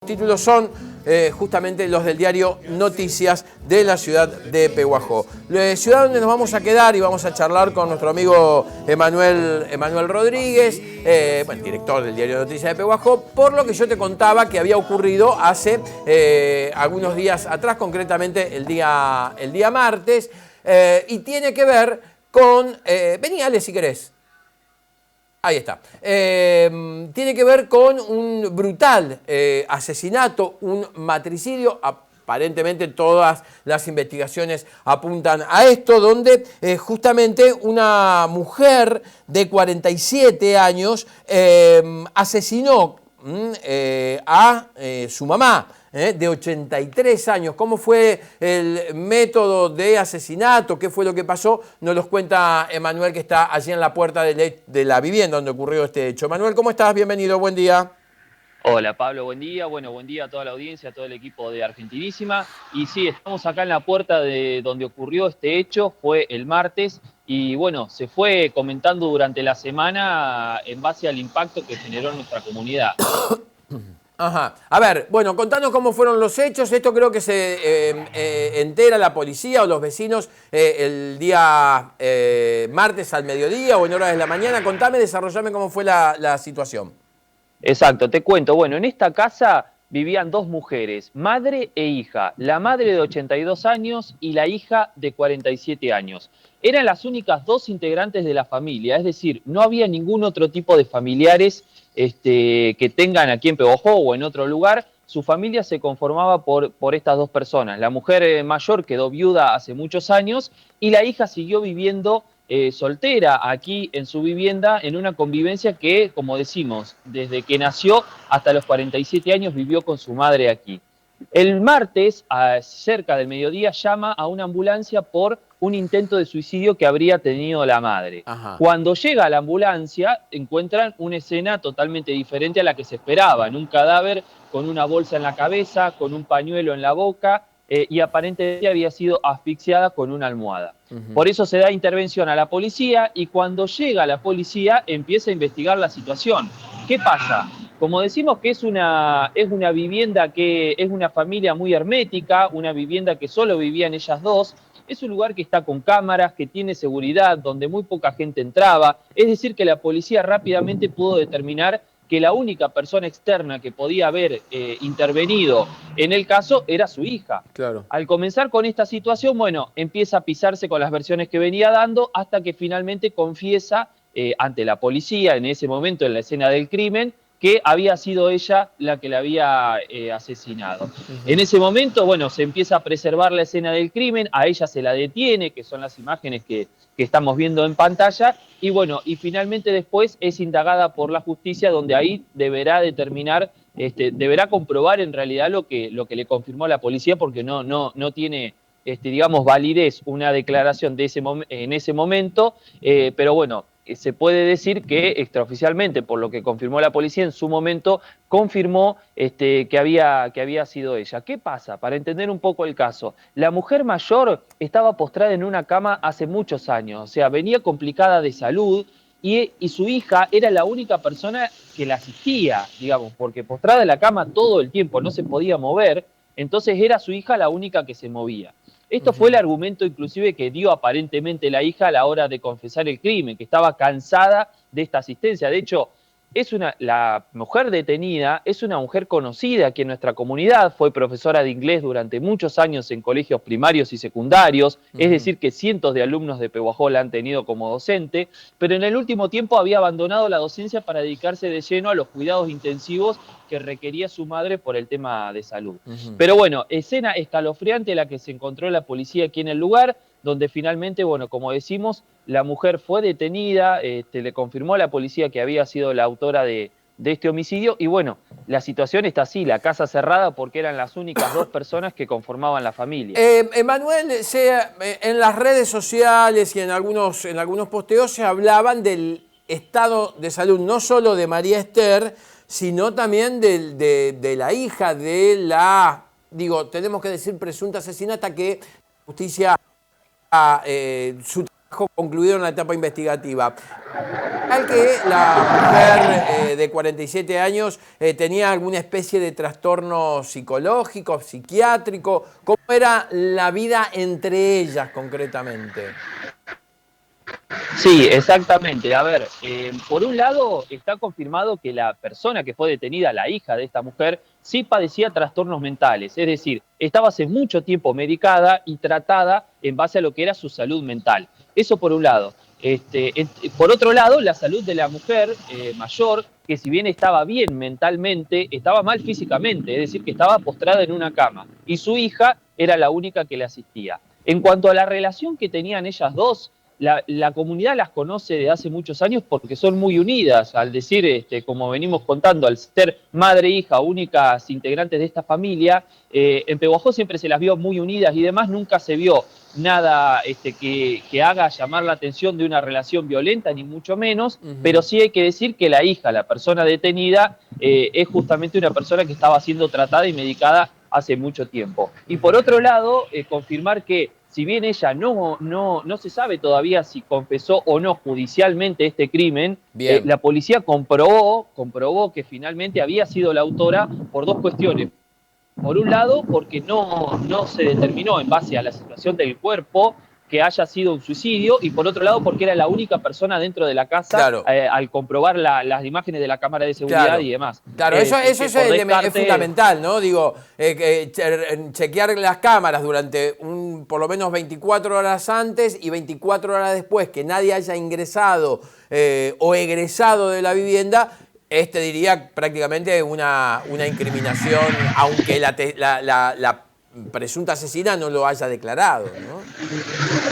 Títulos son justamente los del diario Noticias de la ciudad de Pehuajó. Ciudad donde nos vamos a quedar y vamos a charlar con nuestro amigo Emanuel Rodríguez, director del diario Noticias de Pehuajó, por lo que yo te contaba que había ocurrido hace algunos días atrás, concretamente el día martes, y tiene que ver con... vení, Ale, si querés. Ahí está. Tiene que ver con un brutal asesinato, un matricidio. Aparentemente todas las investigaciones apuntan a esto, donde justamente una mujer de 47 años asesinó a su mamá, de 83 años. ¿Cómo fue el método de asesinato? ¿Qué fue lo que pasó? Nos los cuenta Emanuel, que está allí en la puerta de la vivienda donde ocurrió este hecho. Emanuel, ¿cómo estás? Bienvenido, buen día. Hola Pablo, buen día. Bueno, buen día a toda la audiencia, a todo el equipo de Argentinísima. Y sí, estamos acá en la puerta de donde ocurrió este hecho, fue el martes. Y bueno, se fue comentando durante la semana en base al impacto que generó en nuestra comunidad. Ajá. A ver, bueno, contanos cómo fueron los hechos. Esto creo que se entera la policía o los vecinos el día martes al mediodía o en horas de la mañana. Contame, desarrollame cómo fue la situación. Exacto, te cuento. Bueno, en esta casa vivían dos mujeres, madre e hija. La madre de 82 años y la hija de 47 años. Eran las únicas dos integrantes de la familia, es decir, no había ningún otro tipo de familiares que tengan aquí en Pehuajó o en otro lugar. Su familia se conformaba por estas dos personas. La mujer mayor quedó viuda hace muchos años y la hija siguió viviendo soltera aquí en su vivienda, en una convivencia que, como decimos, desde que nació hasta los 47 años vivió con su madre aquí. El martes, cerca del mediodía, llama a una ambulancia por un intento de suicidio que habría tenido la madre. Ajá. Cuando llega a la ambulancia, encuentran una escena totalmente diferente a la que se esperaba, en un cadáver con una bolsa en la cabeza, con un pañuelo en la boca, y aparentemente había sido asfixiada con una almohada. Por eso se da intervención a la policía y cuando llega la policía empieza a investigar la situación. ¿Qué pasa? Como decimos que es una vivienda que es una familia muy hermética, una vivienda que solo vivían ellas dos, es un lugar que está con cámaras, que tiene seguridad, donde muy poca gente entraba, es decir que la policía rápidamente pudo determinar que la única persona externa que podía haber intervenido en el caso era su hija. Claro. Al comenzar con esta situación, bueno, empieza a pisarse con las versiones que venía dando hasta que finalmente confiesa ante la policía, en ese momento en la escena del crimen, que había sido ella la que la había asesinado. En ese momento, bueno, se empieza a preservar la escena del crimen, a ella se la detiene, que son las imágenes que estamos viendo en pantalla, y bueno, y finalmente después es indagada por la justicia, donde ahí deberá determinar, deberá comprobar en realidad lo que le confirmó la policía, porque no tiene, digamos, validez una declaración de en ese momento, pero bueno, se puede decir que extraoficialmente, por lo que confirmó la policía en su momento, confirmó que había sido ella. ¿Qué pasa? Para entender un poco el caso, la mujer mayor estaba postrada en una cama hace muchos años, o sea, venía complicada de salud y su hija era la única persona que la asistía, digamos, porque postrada en la cama todo el tiempo, no se podía mover, entonces era su hija la única que se movía. Esto fue el argumento inclusive que dio aparentemente la hija a la hora de confesar el crimen, que estaba cansada de esta asistencia. De hecho, la mujer detenida es una mujer conocida aquí en nuestra comunidad, fue profesora de inglés durante muchos años en colegios primarios y secundarios, es decir que cientos de alumnos de Pehuajó la han tenido como docente, pero en el último tiempo había abandonado la docencia para dedicarse de lleno a los cuidados intensivos que requería su madre por el tema de salud. Pero bueno, escena escalofriante la que se encontró la policía aquí en el lugar, donde finalmente, bueno, como decimos, la mujer fue detenida, le confirmó a la policía que había sido la autora de este homicidio, y bueno, la situación está así, la casa cerrada porque eran las únicas dos personas que conformaban la familia. Emanuel, en las redes sociales y en algunos posteos se hablaban del estado de salud, no solo de María Esther, sino también de la hija de la, tenemos que decir presunta asesinata, que la justicia su concluido en la etapa investigativa. Al que la mujer de 47 años tenía alguna especie de trastorno psicológico, psiquiátrico. ¿Cómo era la vida entre ellas concretamente? Sí, exactamente. A ver, por un lado está confirmado que la persona que fue detenida, la hija de esta mujer, sí padecía trastornos mentales, es decir, estaba hace mucho tiempo medicada y tratada en base a lo que era su salud mental. Eso por un lado. Por otro lado, la salud de la mujer mayor, que si bien estaba bien mentalmente, estaba mal físicamente, es decir, que estaba postrada en una cama, y su hija era la única que le asistía. En cuanto a la relación que tenían ellas dos, la comunidad las conoce de hace muchos años porque son muy unidas, al decir, como venimos contando, al ser madre e hija, únicas integrantes de esta familia, en Pehuajó siempre se las vio muy unidas y demás, nunca se vio nada que haga llamar la atención de una relación violenta, ni mucho menos, pero sí hay que decir que la hija, la persona detenida, es justamente una persona que estaba siendo tratada y medicada hace mucho tiempo. Y por otro lado, confirmar que si bien ella no se sabe todavía si confesó o no judicialmente este crimen, la policía comprobó que finalmente había sido la autora por dos cuestiones. Por un lado, porque no se determinó en base a la situación del cuerpo que haya sido un suicidio, y por otro lado, porque era la única persona dentro de la casa, Claro. Al comprobar las imágenes de la cámara de seguridad, Claro. y demás. Claro, eso es fundamental, ¿no? Digo, chequear las cámaras durante por lo menos 24 horas antes y 24 horas después, que nadie haya ingresado o egresado de la vivienda, diría prácticamente una incriminación, aunque la presunta asesina no lo haya declarado, ¿no?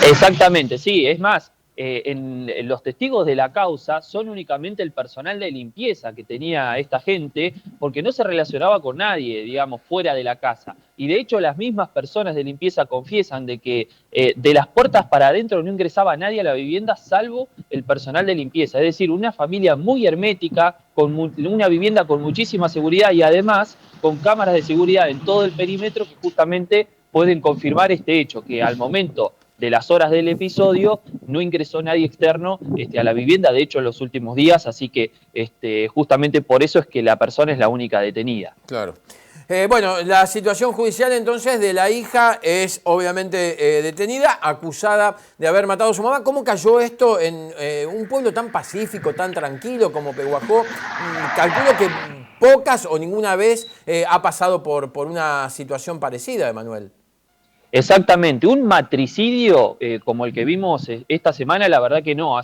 Exactamente, sí, es más, en los testigos de la causa son únicamente el personal de limpieza que tenía esta gente, porque no se relacionaba con nadie, digamos, fuera de la casa. Y de hecho las mismas personas de limpieza confiesan de que de las puertas para adentro no ingresaba nadie a la vivienda salvo el personal de limpieza. Es decir, una familia muy hermética, con una vivienda con muchísima seguridad y además con cámaras de seguridad en todo el perímetro que justamente pueden confirmar este hecho, que al momento de las horas del episodio no ingresó nadie externo a la vivienda, de hecho en los últimos días, así que justamente por eso es que la persona es la única detenida. Claro. Bueno, la situación judicial entonces de la hija es obviamente detenida, acusada de haber matado a su mamá. ¿Cómo cayó esto en un pueblo tan pacífico, tan tranquilo como Pehuajó? Calculo que pocas o ninguna vez ha pasado por una situación parecida, Emanuel. Exactamente, un matricidio como el que vimos esta semana, la verdad que no,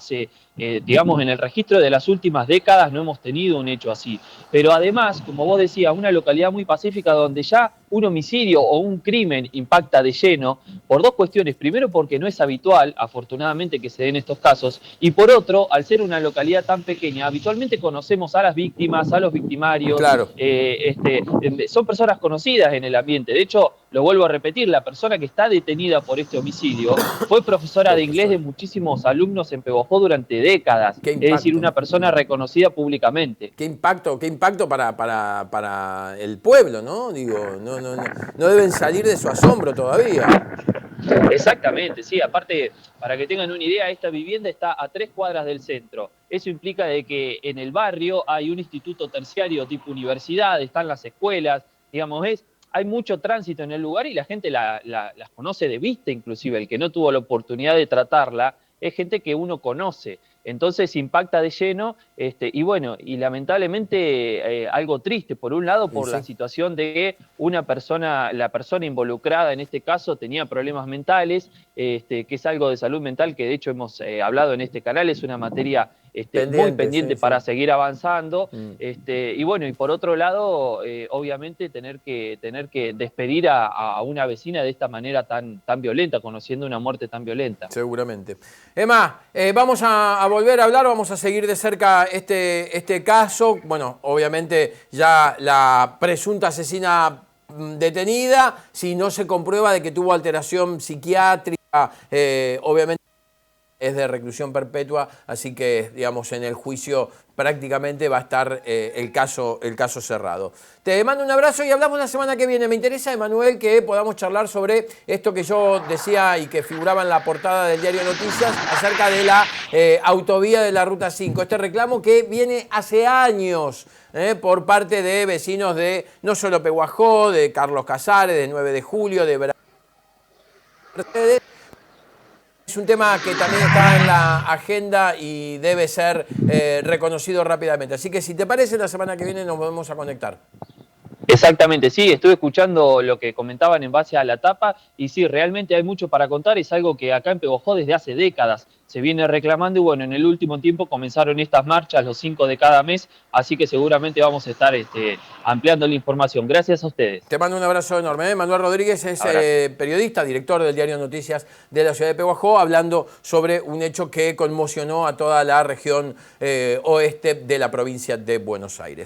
digamos, en el registro de las últimas décadas no hemos tenido un hecho así. Pero además, como vos decías, una localidad muy pacífica donde ya un homicidio o un crimen impacta de lleno por dos cuestiones. Primero, porque no es habitual, afortunadamente, que se den estos casos. Y por otro, al ser una localidad tan pequeña, habitualmente conocemos a las víctimas, a los victimarios. Claro. Son personas conocidas en el ambiente. De hecho, lo vuelvo a repetir, la persona que está detenida por este homicidio fue profesora de inglés de muchísimos alumnos en Pehuajó durante décadas. Es decir, una persona reconocida públicamente. Qué impacto para el pueblo, ¿no? Digo, no deben salir de su asombro todavía. Exactamente, sí. Aparte, para que tengan una idea, esta vivienda está a 3 cuadras del centro. Eso implica de que en el barrio hay un instituto terciario tipo universidad, están las escuelas, digamos, hay mucho tránsito en el lugar y la gente las conoce de vista, inclusive. El que no tuvo la oportunidad de tratarla es gente que uno conoce. Entonces impacta de lleno y bueno, y lamentablemente algo triste, por un lado por la situación de que la persona involucrada en este caso tenía problemas mentales, que es algo de salud mental que de hecho hemos hablado en este canal, es una materia muy pendiente para seguir avanzando. Y bueno, y por otro lado, obviamente tener que despedir a una vecina de esta manera tan violenta, conociendo una muerte tan violenta. Seguramente. Emma, vamos a volver a hablar, vamos a seguir de cerca este caso. Bueno, obviamente ya la presunta asesina detenida, si no se comprueba de que tuvo alteración psiquiátrica, obviamente es de reclusión perpetua, así que, digamos, en el juicio prácticamente va a estar el caso cerrado. Te mando un abrazo y hablamos la semana que viene. Me interesa, Emanuel, que podamos charlar sobre esto que yo decía y que figuraba en la portada del diario Noticias acerca de la autovía de la Ruta 5. Este reclamo que viene hace años por parte de vecinos de no solo Pehuajó, de Carlos Casares, de 9 de Julio, de Mercedes. Es un tema que también está en la agenda y debe ser reconocido rápidamente. Así que si te parece, la semana que viene nos volvemos a conectar. Exactamente, sí, estuve escuchando lo que comentaban en base a la tapa y sí, realmente hay mucho para contar, es algo que acá en Pehuajó desde hace décadas se viene reclamando y bueno, en el último tiempo comenzaron estas marchas los 5 de cada mes, así que seguramente vamos a estar ampliando la información. Gracias a ustedes. Te mando un abrazo enorme. Manuel Rodríguez es periodista, director del diario Noticias de la ciudad de Pehuajó, hablando sobre un hecho que conmocionó a toda la región oeste de la provincia de Buenos Aires.